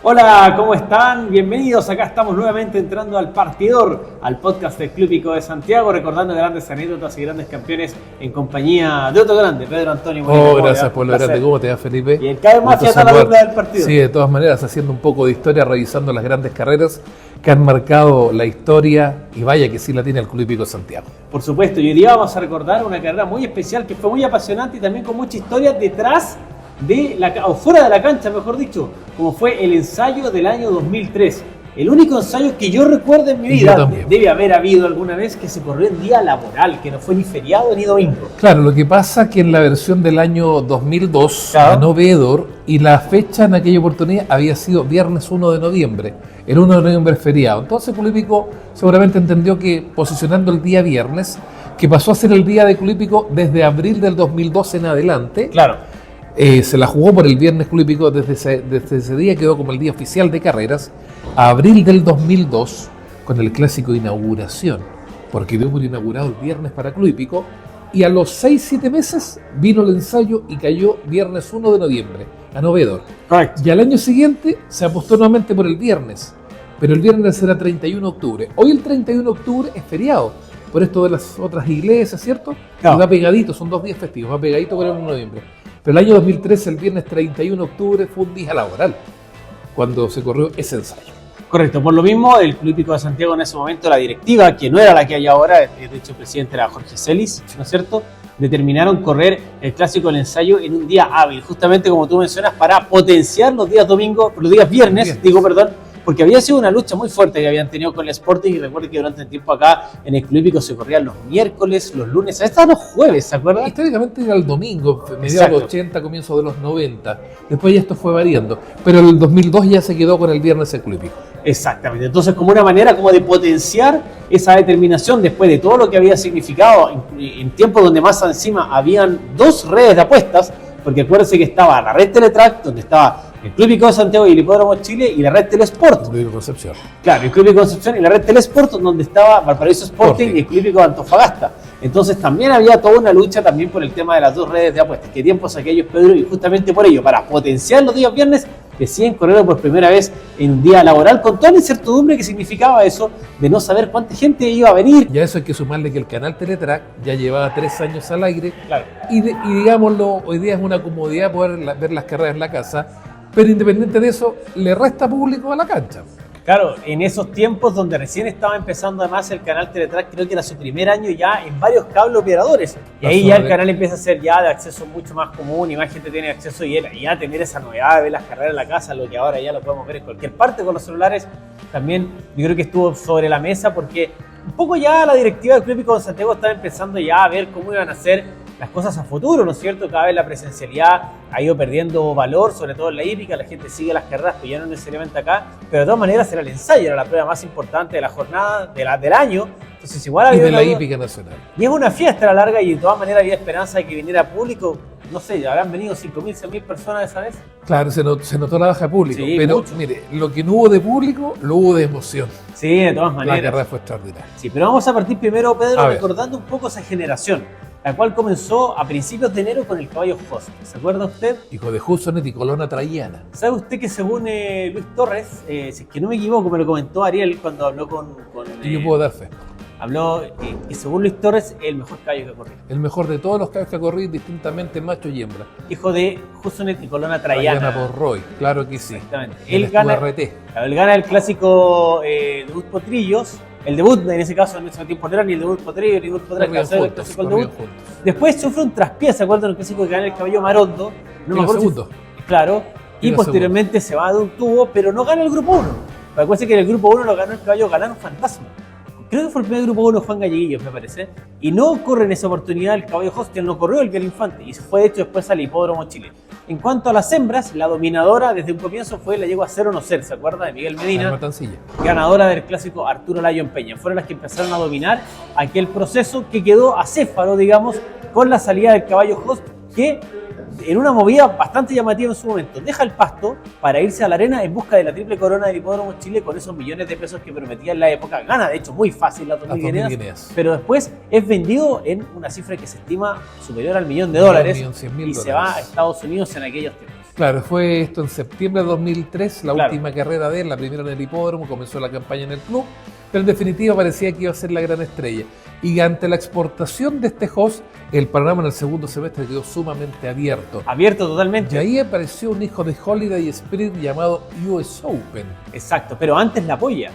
Hola, ¿cómo están? Bienvenidos, acá estamos nuevamente entrando al Partidor, al podcast del Club Hípico de Santiago, recordando grandes anécdotas y grandes campeones en compañía de otro grande, Pedro Antonio Molina. Gracias por lo grande, ¿cómo te va, Felipe? Y en cada vez más fiata la dupla del partido. Sí, de todas maneras, haciendo un poco de historia, revisando las grandes carreras que han marcado la historia, y vaya que sí la tiene el Club Hípico de Santiago. Por supuesto, y hoy día vamos a recordar una carrera muy especial que fue muy apasionante y también con mucha historia detrás de o fuera de la cancha, mejor dicho, como fue el ensayo del año 2003. El único ensayo que yo recuerdo en mi vida, debe haber habido alguna vez, que se corrió en día laboral, que no fue ni feriado ni domingo. Claro, lo que pasa que en la versión del año 2002 ganó Vedor y la fecha en aquella oportunidad había sido viernes 1 de noviembre. El 1 de noviembre es feriado. Entonces el Club Hípico seguramente entendió que posicionando el día viernes, que pasó a ser el día de Club Hípico desde abril del 2002 en adelante. Claro. Se la jugó por el viernes Club Hípico desde ese día, quedó como el día oficial de carreras, a abril del 2002, con el clásico de inauguración, porque dio por inaugurado el viernes para Club Hípico, y a los 6-7 meses vino el ensayo y cayó viernes 1 de noviembre, ganó Vedor. Y al año siguiente se apostó nuevamente por el viernes, pero el viernes era 31 de octubre. Hoy el 31 de octubre es feriado, por esto de las otras iglesias, ¿cierto? Claro. Y va pegadito, son 2 días festivos, va pegadito con el 1 de noviembre. Pero el año 2013, el viernes 31 de octubre, fue un día laboral, cuando se corrió ese ensayo. Correcto, por lo mismo, el Club Hípico de Santiago en ese momento, la directiva, que no era la que hay ahora, de hecho el presidente era Jorge Celis, ¿no es cierto?, determinaron correr el clásico del ensayo en un día hábil, justamente como tú mencionas, para potenciar los días viernes, porque había sido una lucha muy fuerte que habían tenido con el Sporting, y recuerdo que durante el tiempo acá en el Club Hípico se corrían los miércoles, los lunes, hasta los jueves, ¿se acuerdan? Históricamente era el domingo, mediados de los 80, comienzo de los 90, después ya esto fue variando, pero en el 2002 ya se quedó con el viernes el Club Hípico. Exactamente, entonces como una manera como de potenciar esa determinación después de todo lo que había significado en tiempos donde más encima habían 2 redes de apuestas, porque acuérdense que estaba la red Teletrack, donde estaba el Club Hípico de Santiago y el Hipódromo Chile, y la red Telesport. El Club Hípico Concepción. Claro, el Club Hípico Concepción y la red Telesport, donde estaba Valparaíso Sporting y el Club Hípico de Antofagasta. Entonces también había toda una lucha también por el tema de las 2 redes de apuestas. ¿Qué tiempos aquellos, Pedro? Y justamente por ello, para potenciar los días viernes, deciden correr por primera vez en un día laboral, con toda la incertidumbre que significaba eso, de no saber cuánta gente iba a venir. Y a eso hay que sumarle que el canal Teletrack ya llevaba 3 años al aire, claro. y digámoslo, hoy día es una comodidad poder ver las carreras en la casa, pero independiente de eso, le resta público a la cancha. Claro, en esos tiempos donde recién estaba empezando además el canal Teletrack, creo que era su primer año ya en varios cable operadores. Y ahí ya el canal empieza a ser ya de acceso mucho más común y más gente tiene acceso y ya tener esa novedad de ver las carreras en la casa, lo que ahora ya lo podemos ver en cualquier parte con los celulares, también yo creo que estuvo sobre la mesa porque un poco ya la directiva del Club Hípico de Santiago estaba empezando ya a ver cómo iban a ser las cosas a futuro, ¿no es cierto? Cada vez la presencialidad ha ido perdiendo valor, sobre todo en la hípica, la gente sigue las carreras, pues ya no necesariamente acá, pero de todas maneras era el ensayo, era la prueba más importante de la jornada, del año, entonces igual había y de la hípica nacional. Y es una fiesta a la larga y de todas maneras había esperanza de que viniera público, no sé, habrán venido 5.000, 6.000 personas esa vez. Claro, se notó la baja de público, sí, pero mucho. Mire, lo que no hubo de público, lo hubo de emoción. Sí, de todas maneras. La carrera fue extraordinaria. Sí, pero vamos a partir primero, Pedro, recordando un poco esa generación, la cual comenzó a principios de enero con el caballo Host. ¿Se acuerda usted? Hijo de Hussonet y Colona Traiana. ¿Sabe usted que según Luis Torres, si es que no me equivoco, me lo comentó Ariel cuando habló con yo puedo dar fe. Habló que según Luis Torres es el mejor caballo que ha corrido. El mejor de todos los caballos que ha corrido, distintamente macho y hembra. Hijo de Hussonet y Colona Traiana. Traiana por Roy, claro que sí. Exactamente. Él gana el clásico debut Potrillos. El debut, en ese caso, en ese tiempo no era ni el debut Potrillo, ni el debut Potrillo. Después sufre un traspié, ¿se acuerdan? El clásico que gana el caballo Marondo. No me acuerdo. Segundo. Claro. Y posteriormente se va de un tubo, pero no gana el grupo 1. Recuerden que en el grupo 1 lo ganó el caballo Galán Fantasma. Creo que fue el primer grupo 1 Juan Galleguillos, me parece. Y no corre en esa oportunidad el caballo Hostel, no corrió el Vial Infante. Y se fue de hecho después al Hipódromo Chile. En cuanto a las hembras, la dominadora desde un comienzo fue la yegua Cero No Ser, ¿se acuerda? De Miguel Medina, ganadora del clásico Arturo Lyon Peña. Fueron las que empezaron a dominar aquel proceso que quedó acéfalo, digamos, con la salida del caballo Host, que en una movida bastante llamativa en su momento, deja el pasto para irse a la arena en busca de la triple corona del Hipódromo Chile con esos millones de pesos que prometía en la época. Gana, de hecho, muy fácil las 2.000 guineas, pero después es vendido en una cifra que se estima superior al $1.000.000 y se va a Estados Unidos en aquellos tiempos. Claro, fue esto en septiembre de 2003, la última carrera de él, la primera en el hipódromo, comenzó la campaña en el club, pero en definitiva parecía que iba a ser la gran estrella. Y ante la exportación de este host, el panorama en el segundo semestre quedó sumamente abierto. Abierto totalmente. Y ahí apareció un hijo de Holiday Spirit llamado US Open. Exacto, pero antes la polla.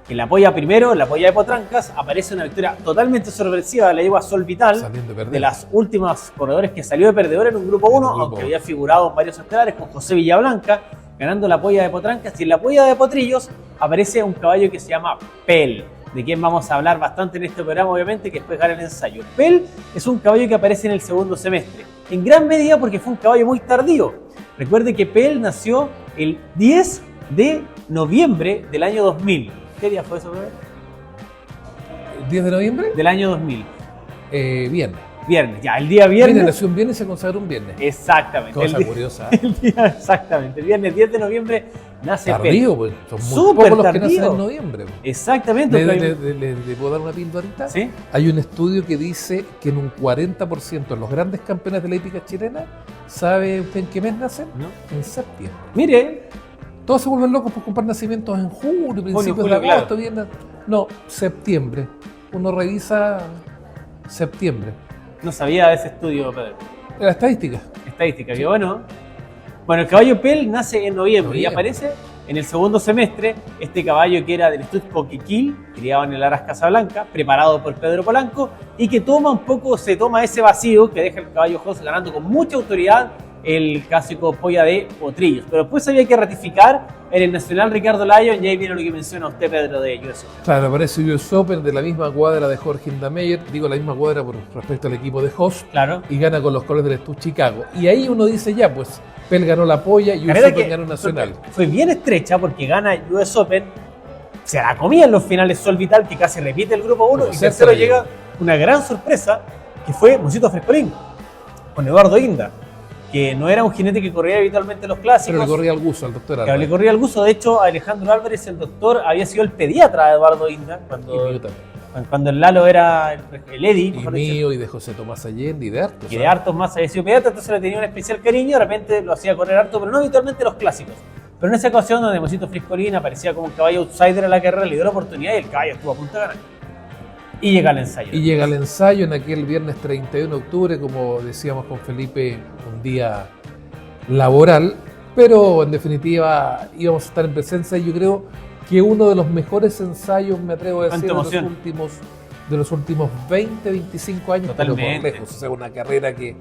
Que la polla primero, la polla de Potrancas, aparece una victoria totalmente sorpresiva de la yegua Sol Vital, de las últimas corredores que salió de perdedor en un grupo 1, aunque había figurado en varios estelares con José Villablanca, ganando la polla de Potrancas. Y en la polla de Potrillos aparece un caballo que se llama Pel, de quien vamos a hablar bastante en este programa, obviamente, que después gana el ensayo. Pel es un caballo que aparece en el segundo semestre, en gran medida porque fue un caballo muy tardío. Recuerde que Pel nació el 10 de noviembre del año 2000. ¿Qué día fue eso, bebé? ¿10 de noviembre? Del año 2000. Viernes. Viernes, ya, el día viernes. Nació un viernes y se consagró un viernes. Exactamente. Cosa curiosa. Exactamente. El viernes 10 de noviembre nace tardío, pues. Son muy súper pocos los tardío. Que nacen en noviembre. Pues. Exactamente. ¿Le puedo dar una pildorita? ¿Sí? Hay un estudio que dice que en un 40% de los grandes campeones de la hípica chilena, ¿sabe usted en qué mes nacen? No. En septiembre. Mire. Todos se vuelven locos por comprar nacimientos en julio, principios de agosto, claro. Viernes. No, septiembre. Uno revisa septiembre. No sabía de ese estudio, Pedro. La estadística. Estadística, que bueno. Bueno, el caballo Pel nace en noviembre y aparece en el segundo semestre este caballo que era del Stud Coquiquil, criado en el Aras Casablanca, preparado por Pedro Polanco, y que se toma ese vacío que deja el caballo José ganando con mucha autoridad el clásico polla de Potrillos. Pero después había que ratificar en el Nacional Ricardo Lyon, y ahí viene lo que menciona usted, Pedro, de US Open. Claro, aparece US Open de la misma cuadra de Jorge Indameyer, digo la misma cuadra por respecto al equipo de Host, claro. Y gana con los colores del Stud Chicago. Y ahí uno dice ya, pues, Pel ganó la polla y US Open ganó Nacional. Fue bien estrecha porque gana US Open, se la comía en los finales Sol Vital, que casi repite el grupo 1, y tercero llega una gran sorpresa, que fue Mosito Frescolín, con Eduardo Inda, que no era un jinete que corría habitualmente los clásicos. Pero le corría al gusto al doctor Álvarez. Claro, le corría al gusto. De hecho, Alejandro Álvarez, el doctor, había sido el pediatra de Eduardo Inda cuando el Lalo era el Eddie. Y mío, y de José Tomás Allende, y de hartos. Y de hartos más había sido pediatra, entonces le tenía un especial cariño. De repente lo hacía correr harto, pero no habitualmente los clásicos. Pero en esa ocasión, donde Mosito Friscolín aparecía como un caballo outsider a la carrera, le dio la oportunidad y el caballo estuvo a punto de ganar. Y llega el ensayo. Y llega el ensayo en aquel viernes 31 de octubre, como decíamos con Felipe, un día laboral, pero en definitiva íbamos a estar en presencia, y yo creo que uno de los mejores ensayos, me atrevo a decir, de los últimos 20, 25 años, pero por lejos. O sea, una carrera que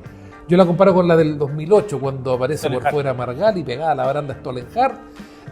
yo la comparo con la del 2008, cuando aparece por fuera Margal y pegada a la baranda Stolenhart,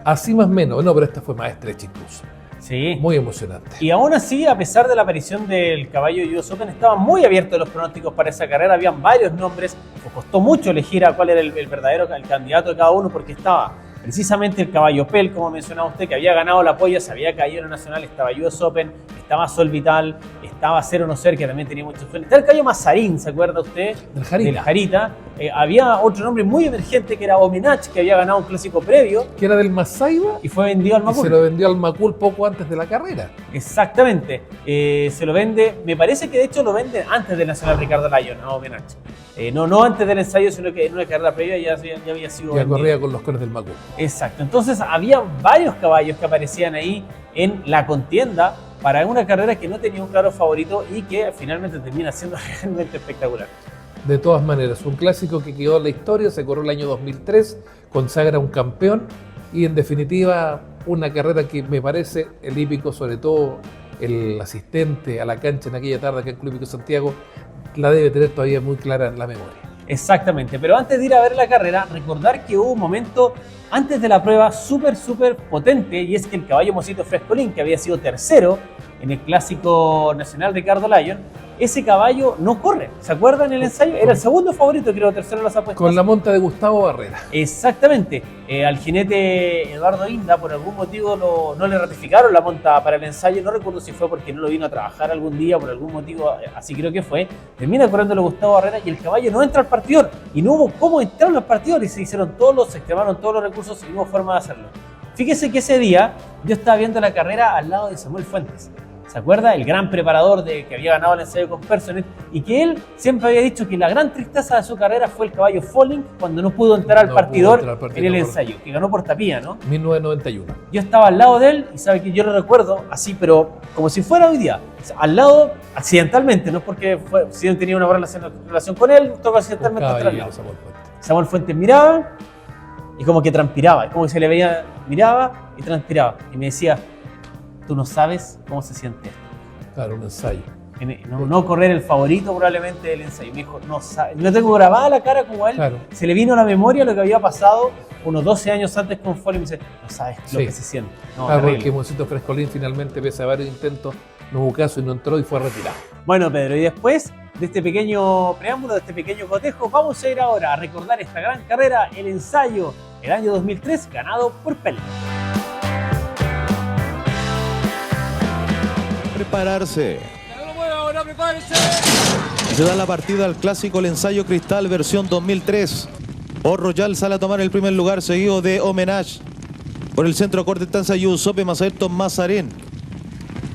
así más o menos. No, pero esta fue más estrecha incluso. Sí. Muy emocionante. Y aún así, a pesar de la aparición del caballo US Open, estaban muy abiertos los pronósticos para esa carrera. Habían varios nombres. Nos costó mucho elegir a cuál era el verdadero candidato de cada uno, porque estaba precisamente el caballo Pel, como mencionaba usted, que había ganado la polla, se había caído en la Nacional, estaba US Open, estaba Sol Vital, estaba Cero No Ser, que también tenía mucho sueño. Estaba el caballo Mazarín, ¿se acuerda usted? De la Jarita. Había otro nombre muy emergente que era Omenach, que había ganado un clásico previo. Que era del Masaiba. Y fue vendido al Macul. Y se lo vendió al Macul poco antes de la carrera. Exactamente. Se lo vende, me parece que de hecho lo vende antes del Nacional Ricardo Lyon, a Omenach. No antes del ensayo, sino que en una carrera previa ya había sido vendido. Corría con los cones del Macul. Exacto. Entonces había varios caballos que aparecían ahí en la contienda para una carrera que no tenía un claro favorito y que finalmente termina siendo realmente espectacular. De todas maneras, un clásico que quedó en la historia, se corrió el año 2003, consagra un campeón y en definitiva una carrera que me parece el hípico, sobre todo el asistente a la cancha en aquella tarde acá en Club Hípico Santiago, la debe tener todavía muy clara en la memoria. Exactamente, pero antes de ir a ver la carrera, recordar que hubo un momento antes de la prueba súper potente, y es que el caballo Mosito Frescolín, que había sido tercero en el Clásico Nacional Ricardo Lyon, ese caballo no corre. ¿Se acuerdan el ensayo? Era el segundo favorito, creo, tercero en las apuestas. Con la monta de Gustavo Barrera. Exactamente. Al jinete Eduardo Inda, por algún motivo no le ratificaron la monta para el ensayo. No recuerdo si fue porque no lo vino a trabajar algún día, por algún motivo, así creo que fue. Termina corriéndolo Gustavo Barrera y el caballo no entra al partidor. Y no hubo cómo entrar al partidor y se extremaron todos los recursos y no hubo forma de hacerlo. Fíjese que ese día yo estaba viendo la carrera al lado de Samuel Fuentes. ¿Se acuerda? El gran preparador que había ganado el ensayo con Personet y que él siempre había dicho que la gran tristeza de su carrera fue el caballo Falling cuando no pudo entrar al partidor en el ensayo, que ganó por tapía, ¿no? 1991. Yo estaba al lado de él y sabe que yo lo recuerdo así, pero como si fuera hoy día. Al lado, accidentalmente, no es porque si él tenía una buena relación con él, tocó accidentalmente estar al lado. Samuel Fuentes miraba y como que transpiraba, como que se le veía, miraba y transpiraba. Y me decía, tú no sabes cómo se siente esto. Claro, un ensayo. No correr el favorito probablemente del ensayo. Me dijo, no sabes. Yo tengo grabada la cara como él. Claro. Se le vino a la memoria lo que había pasado unos 12 años antes con Foley y me dice, no sabes lo que se siente. No, porque Moncito Frescolín finalmente, pese a varios intentos, no hubo caso y no entró y fue retirado. Bueno, Pedro, y después de este pequeño preámbulo, de este pequeño cotejo, vamos a ir ahora a recordar esta gran carrera, el ensayo, el año 2003, ganado por Pel. Prepararse. Se da la partida al clásico El Ensayo Cristal versión 2003. Port Royal sale a tomar el primer lugar, seguido de Homenage. Por el centro corte distancia Giuseppe Masaerto Mazarín.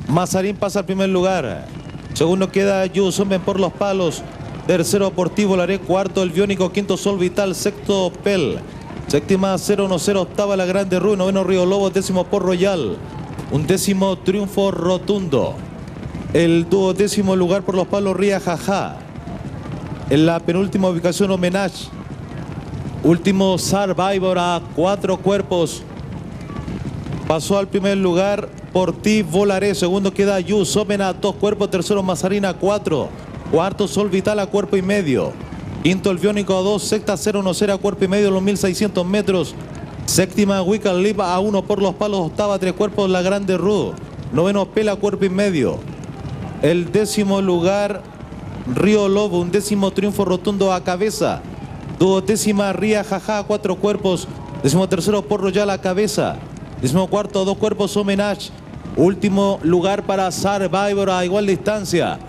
Mazarín pasa al primer lugar. Segundo queda Giuseppe por los palos. Tercero Portivo Laré. Cuarto El Biónico. Quinto Sol Vital. Sexto Pel. Séptima 0-1-0. Octava La Grande Rue. Noveno Río Lobo. Décimo Port Royal. Undécimo Triunfo Rotundo. El 12º lugar por los palos Ría Jajá. En la penúltima ubicación Homenage. Último Survivor a 4 cuerpos. Pasó al primer lugar por ti Volaré. Segundo queda Yusopen a 2 cuerpos. Tercero Mazarina a 4. Cuarto Sol Vital a cuerpo y medio. Quinto El Biónico a 2. Sexta 0-1-0 a cuerpo y medio los 1600 metros. Séptima Wicked Lip a 1 por los palos. Octava 3 cuerpos La Grande Rue. Noveno Pela cuerpo y medio. El 10º lugar Río Lobo. 11º Triunfo Rotundo a cabeza. 12ª Ría Jajá a 4 cuerpos. 13º Port Royal a cabeza. 14º 2 cuerpos Homenage. Último lugar para Survivor a igual distancia.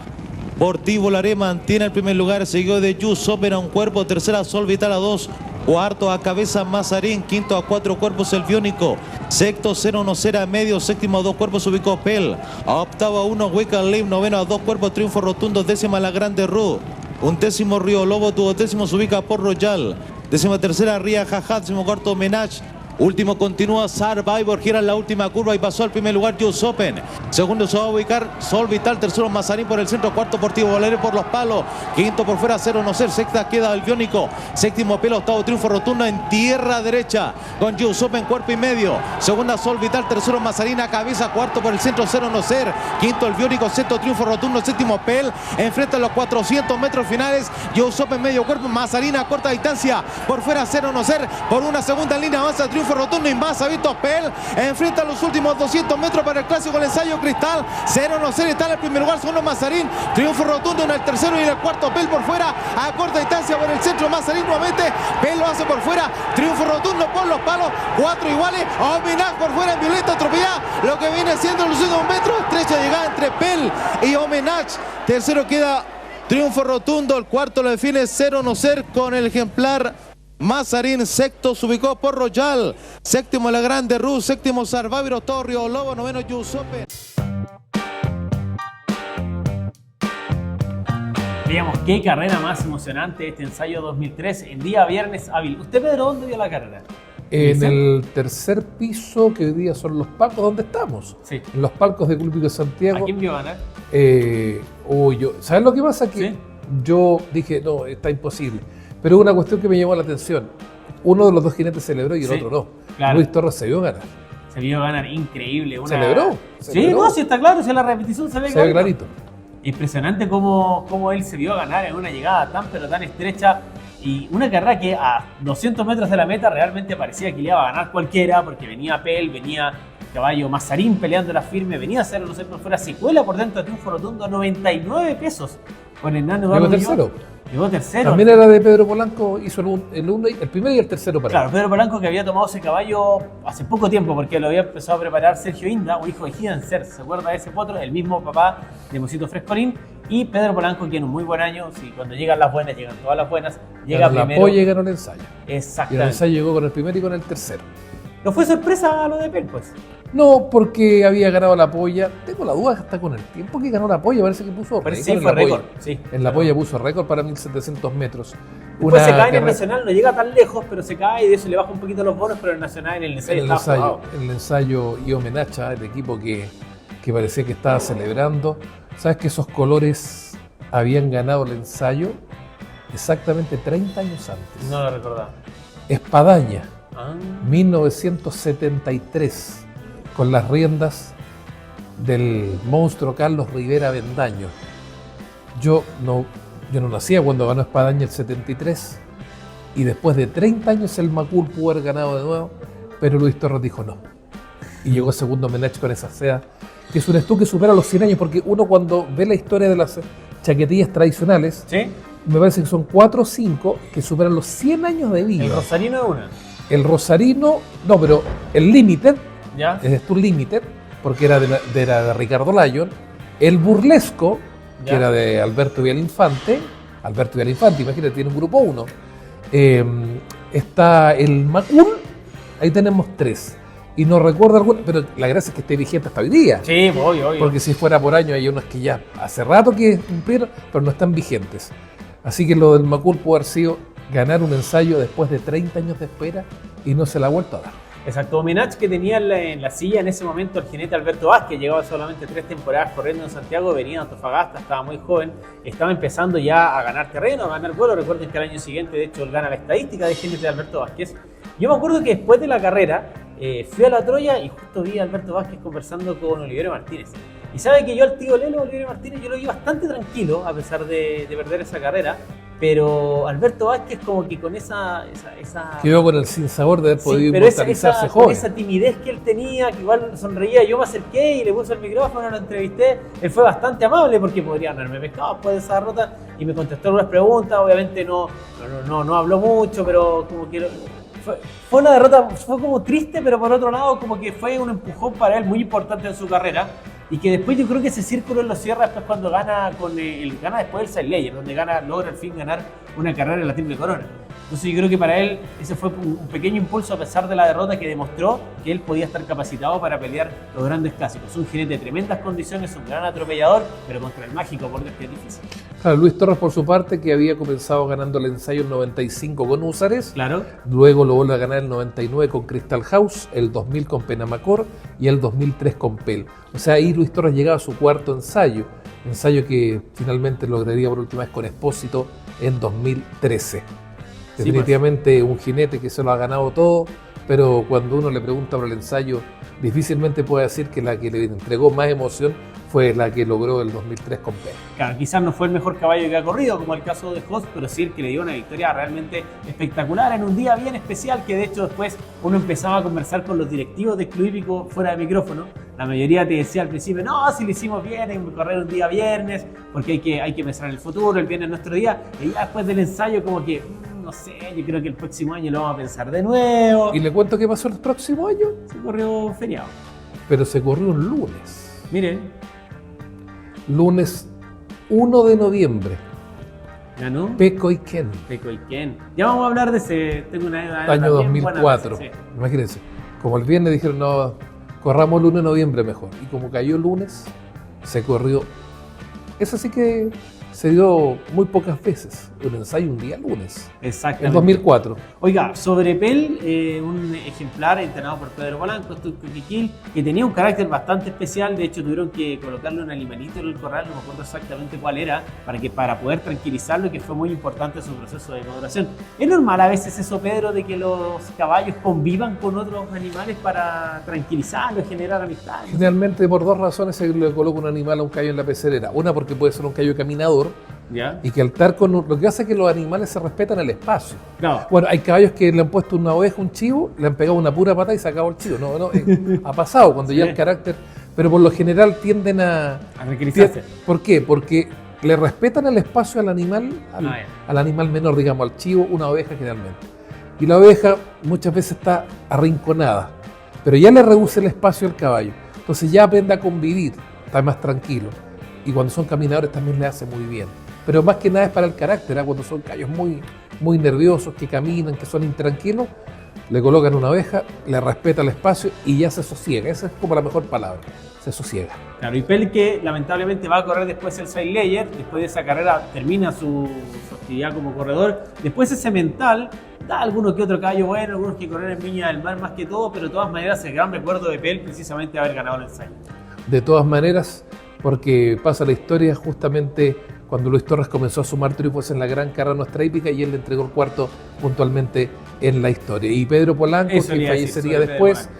Portivo Laré mantiene el primer lugar, seguido de Yusopen a 1 cuerpo. Tercera Sol Vital a 2. Cuarto a cabeza Mazarín. Quinto a 4 cuerpos El Biónico. Sexto 0-1-0 a medio. Séptimo a 2 cuerpos ubicó Pel. A octavo a 1 Wicked Lip. Noveno a 2 cuerpos Triunfo Rotundo. Décima La Grande Rue. 11º Río Lobo. 12º se ubica Port Royal. 13ª Ría Jajá. 14º Homenage. Último continúa Survivor, gira en la última curva y pasó al primer lugar Yusopen. Segundo se va a ubicar Sol Vital, tercero Mazarín por el centro, cuarto Portivo Volaré por los palos, quinto por fuera 0-1-0, sexta queda El Biónico, séptimo Pelo, octavo Triunfo Rotundo en tierra derecha con Yusopen cuerpo y medio, segunda Sol Vital, tercero Mazarín a cabeza, cuarto por el centro 0-1-0, quinto El Biónico, sexto Triunfo Rotundo, séptimo Pel, enfrenta los 400 metros finales, Yusopen medio cuerpo, Mazarín a corta distancia, por fuera 0-1-0, por una segunda línea avanza Triunfo Rotundo y más Víctor Pel enfrenta los últimos 200 metros para el clásico El Ensayo Cristal. 0-1-0 está en el primer lugar, segundo Mazarín, Triunfo Rotundo en el tercero y en el cuarto Pel por fuera a corta distancia por el centro Mazarín nuevamente, Pel lo hace por fuera, Triunfo Rotundo por los palos, 4 iguales, Homenage por fuera en violenta atropellada, lo que viene siendo los últimos metros, estrecha llegada entre Pel y Homenage, tercero queda Triunfo Rotundo, el cuarto lo define 0-1-0 con el ejemplar Mazarín, sexto se ubicó Port Royal, séptimo La Grande Rue, séptimo Survivor, octavo Río Lobo, noveno Yusope. Veamos qué carrera más emocionante este ensayo 2003 en día viernes hábil. ¿Usted, Pedro, dónde vio la carrera? En el tercer piso, que hoy día son los palcos donde estamos. Sí. En los palcos de Club Hípico de Santiago. ¿A quién vio ganar? ¿Sabes lo que pasa? Que ¿Sí? yo dije, no, está imposible. Pero una cuestión que me llamó la atención. Uno de los dos jinetes celebró y el otro no. Claro. Luis Torres se vio ganar. Se vio ganar increíble. ¿Celebró? Sí, no, sí está claro. Si en la repetición se ve clarito. Impresionante cómo él se vio ganar en una llegada tan pero tan estrecha. Y una carrera que a 200 metros de la meta realmente parecía que le iba a ganar cualquiera, porque venía Pel, venía caballo Mazarín peleando la firme, venía a ser, no sé, por fuera secuela por dentro de Triunfo Rotundo, 99 pesos. Con el nano Eduardo Llegó tercero. Muñoz. Llegó tercero. También era de Pedro Polanco, hizo el primero y el tercero para Claro, él. Pedro Polanco que había tomado ese caballo hace poco tiempo porque lo había empezado a preparar Sergio Inda, un hijo de Gidanser, ¿se acuerda de ese potro? El mismo papá de Mosito Frescolín. Y Pedro Polanco que en un muy buen año, si cuando llegan las buenas, llegan todas las buenas, llega Ganó la primero. polla y ganó el ensayo. Y el Exactamente. ensayo llegó con el primero y con el tercero. ¿No fue sorpresa lo de Pel, pues? No, porque había ganado la polla. Tengo la duda hasta con el tiempo que ganó la polla, parece que puso Parece récord sí, en fue la polla. récord. Sí. En la polla puso récord para 1700 metros. Después se cae en el carrera- Nacional, no llega tan lejos, pero se cae y de eso le baja un poquito los bonos, pero en el Nacional en el ensayo estaba jugado. En el ensayo y homenaje el equipo que parecía que estaba celebrando. ¿Sabes que esos colores habían ganado el ensayo exactamente 30 años antes? No lo recordaba. Espadaña, Ah. 1973, con las riendas del monstruo Carlos Rivera Avendaño. Yo no nacía cuando ganó Espadaña el 73, y después de 30 años el Macul pudo haber ganado de nuevo, pero Luis Torres dijo no. Y llegó segundo homenaje con esa seda, que es un estuque que supera los 100 años, porque uno cuando ve la historia de las chaquetillas tradicionales, ¿Sí? me parece que son 4 o 5 que superan los 100 años de vida. El Rosarino de una. El Rosarino, no, pero el Limited, ¿Ya? es Tour Limited, porque era de Ricardo Lyon. El Burlesco, que Ya. era de Alberto Villalinfante. Alberto Villalinfante, imagínate, tiene un grupo 1. Está el Macul, ahí tenemos 3. Y no recuerdo alguno, pero la gracia es que esté vigente hasta hoy día. Sí, obvio. Porque si fuera por año hay unos que ya hace rato que cumplieron, pero no están vigentes. Así que lo del Macul puede haber sido ganar un ensayo después de 30 años de espera y no se la ha vuelto a dar. Exacto, homenaje que tenía en la silla en ese momento el jinete Alberto Vázquez, llegaba solamente 3 temporadas corriendo en Santiago, venía de Antofagasta, estaba muy joven, estaba empezando ya a ganar terreno, a ganar vuelo. Recuerden que al año siguiente, de hecho, él gana la estadística de jinete de Alberto Vázquez. Yo me acuerdo que después de la carrera fui a La Troya y justo vi a Alberto Vázquez conversando con Oliverio Martínez. Y sabe que yo al tío Lelo, Oliverio Martínez, yo lo vi bastante tranquilo a pesar de perder esa carrera. Pero Alberto Vázquez como que con esa Quedó con el sinsabor de haber podido pero inmortalizarse con joven. esa timidez que él tenía, que igual sonreía, yo me acerqué y le puse el micrófono, lo entrevisté. Él fue bastante amable porque podría haberme pescado después de esa derrota y me contestó algunas preguntas. Obviamente no habló mucho, pero como que fue una derrota, fue como triste, pero por otro lado como que fue un empujón para él muy importante en su carrera. Y que después yo creo que ese círculo él lo cierra después cuando gana gana después el Sailor, donde logra al fin ganar una carrera en la Triple Corona. Entonces yo creo que para él ese fue un pequeño impulso a pesar de la derrota que demostró que él podía estar capacitado para pelear los grandes clásicos. Un jinete de tremendas condiciones, un gran atropellador, pero contra el mágico, por Dios que es difícil. Claro, Luis Torres por su parte, que había comenzado ganando el ensayo en 95 con Húsares, Claro. luego lo vuelve a ganar el 99 con Crystal House, el 2000 con Penamacor y el 2003 con Pel. O sea, ahí Luis Torres llegaba a su cuarto ensayo que finalmente lograría por última vez con Expósito en 2013. Definitivamente un jinete que se lo ha ganado todo, pero cuando uno le pregunta por el ensayo, difícilmente puede decir que la que le entregó más emoción fue la que logró el 2003 con Pel. Claro, quizás no fue el mejor caballo que ha corrido, como el caso de Hoss, pero sí el que le dio una victoria realmente espectacular en un día bien especial, que de hecho después uno empezaba a conversar con los directivos de Club Hípico fuera de micrófono. La mayoría te decía al principio, no, si lo hicimos bien, hay que correr un día viernes, porque hay que pensar en el futuro, el viernes es nuestro día. Y ya después del ensayo como que, no sé, yo creo que el próximo año lo vamos a pensar de nuevo. Y le cuento qué pasó el próximo año, Se corrió feriado. pero se corrió un lunes. Miren, Lunes 1 de noviembre, ganó Peco y Ken, Peco y Ken. Ya vamos a hablar de ese, tengo una año bien buena 2004. frase, sí. Imagínense, como el viernes dijeron, no, corramos el 1 de noviembre mejor. Y como cayó el lunes, se corrió. Eso sí que se dio muy pocas veces, un ensayo un día lunes, Exactamente. en 2004. Oiga, sobre Pel, un ejemplar entrenado por Pedro Polanco, que tenía un carácter bastante especial. De hecho, tuvieron que colocarle un animalito en el corral, no me acuerdo exactamente cuál era, para poder tranquilizarlo, y que fue muy importante su proceso de maduración. ¿Es normal a veces eso, Pedro, de que los caballos convivan con otros animales para tranquilizarlos, generar amistad? Generalmente por dos razones se le coloca un animal a un caballo en la pecerera. Una porque puede ser un caballo caminador, ¿Ya? Y que al estar con lo que hace es que los animales se respetan el espacio. No. Bueno, hay caballos que le han puesto una oveja, un chivo, le han pegado una pura patada y se acabó el chivo. Ha pasado cuando ya el carácter... Pero por lo general tienden a tranquilizarse. ¿Por qué? Porque le respetan el espacio al animal, al animal menor, digamos, al chivo, una oveja generalmente. Y la oveja muchas veces está arrinconada, pero ya le reduce el espacio al caballo. Entonces ya aprende a convivir, está más tranquilo. Y cuando son caminadores también le hace muy bien. Pero más que nada es para el carácter, ¿eh? Cuando son caballos muy nerviosos, que caminan, que son intranquilos, le colocan una oveja, le respeta el espacio y ya se sosiega. Esa es como la mejor palabra, se sosiega. Claro, y Pell, que lamentablemente va a correr después el Sail Layer, después de esa carrera termina su actividad como corredor. Después ese mental da alguno que otro caballo bueno, algunos que correr en Viña del Mar más que todo, pero de todas maneras el gran recuerdo de Pell precisamente haber ganado el ensayo. De todas maneras, porque pasa la historia justamente cuando Luis Torres comenzó a sumar triunfos en la gran carrera nuestra hípica y él le entregó el cuarto puntualmente en la historia. Y Pedro Polanco, que fallecería después,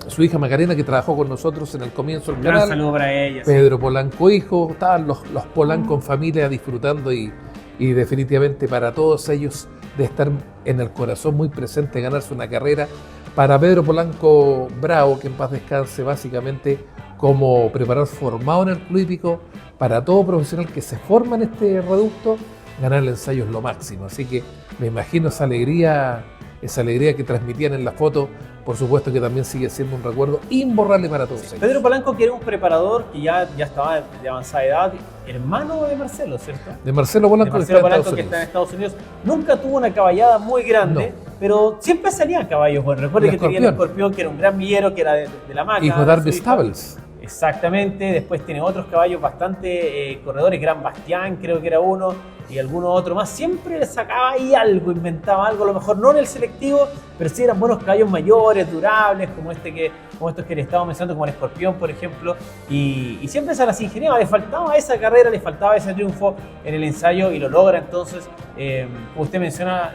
su hija Macarena, que trabajó con nosotros en el comienzo del canal. Un saludo para ella. Pedro Polanco hijo, estaban los Polanco en familia disfrutando y definitivamente para todos ellos de estar en el corazón muy presente, ganarse una carrera. Para Pedro Polanco Bravo, que en paz descanse, básicamente como preparador formado en el club hípico, para todo profesional que se forma en este reducto, ganar el ensayo es lo máximo. Así que me imagino esa alegría que transmitían en la foto. Por supuesto que también sigue siendo un recuerdo imborrable para todos ellos. Pedro Polanco, que era un preparador que ya estaba de avanzada edad, hermano de Marcelo, ¿cierto? De Marcelo Polanco, que está en Estados Unidos. Nunca tuvo una caballada muy grande, pero siempre salían caballos buenos. Recuerde que tenía el Escorpión, que era un gran millero, que era de la Maca. Hijo de Darby Stables. Exactamente, después tiene otros caballos bastante corredores, Gran Bastián creo que era uno, y alguno otro más. Siempre le sacaba ahí algo, inventaba algo, a lo mejor no en el selectivo, pero sí eran buenos caballos mayores, durables, como estos que le estaba mencionando, como el Escorpión, por ejemplo, y siempre se las ingeniaba. Le faltaba esa carrera, le faltaba ese triunfo en el ensayo y lo logra. Entonces, como usted menciona,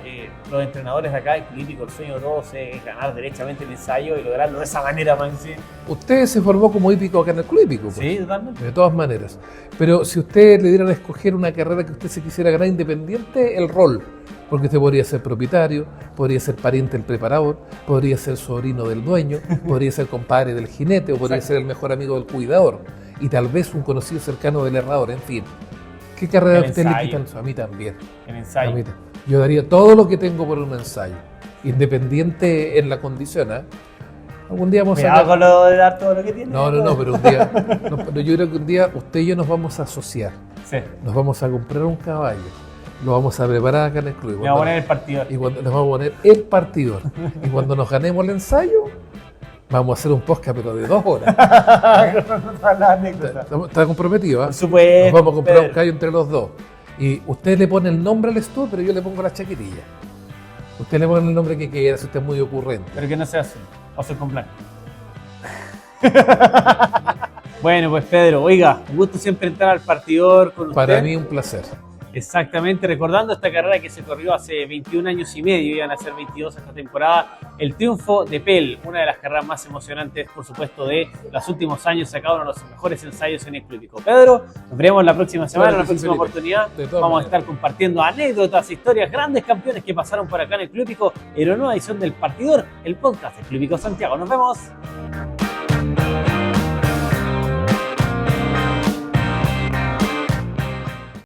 los entrenadores de acá, el club hípico, el sueño de todos es ganar derechamente el ensayo y lograrlo de esa manera, man. ¿Sí? Usted se formó como hípico acá en el club hípico, pues. Sí, totalmente. De todas maneras. Pero si usted le dieran a escoger una carrera que usted se quisiera ganar independiente, el rol. Porque usted podría ser propietario, podría ser pariente del preparador, podría ser sobrino del dueño, podría ser compadre del jinete o podría ser el mejor amigo del cuidador y tal vez un conocido cercano del herrador, en fin. ¿Qué carrera a usted le quitan? A mí también. El ensayo. Yo daría todo lo que tengo por un ensayo, independiente en la condición, ¿eh? Algún día vamos a... con lo de dar todo lo que tiene. No, pero un día... pero yo creo que un día usted y yo nos vamos a asociar. Sí. Nos vamos a comprar un caballo. Lo vamos a preparar acá en el club. Le vamos a poner el partidor. Y cuando nos vamos a poner el partidor. Y cuando nos ganemos el ensayo, vamos a hacer un podcast, pero de 2 horas. Está comprometido, ¿eh? Por supuesto. Nos vamos a comprar un caballo entre los dos. Y usted le pone el nombre al estudio, pero yo le pongo la chaquetilla. Usted le pone el nombre que quiera, si usted es muy ocurrente. Pero que no sea así. O sea, con plan. Bueno, pues Pedro, oiga, un gusto siempre entrar al partidor con usted. Para mí un placer. Exactamente, recordando esta carrera que se corrió hace 21 años y medio, iban a ser 22 esta temporada, el triunfo de Pell, una de las carreras más emocionantes, por supuesto, de los últimos años, sacado uno de los mejores ensayos en el club hípico. Pedro, nos veremos la próxima semana, en la próxima oportunidad. Vamos a estar compartiendo anécdotas, historias, grandes campeones que pasaron por acá en el club hípico, en una nueva edición del Partidor, el podcast del Club Hípico Santiago. Nos vemos.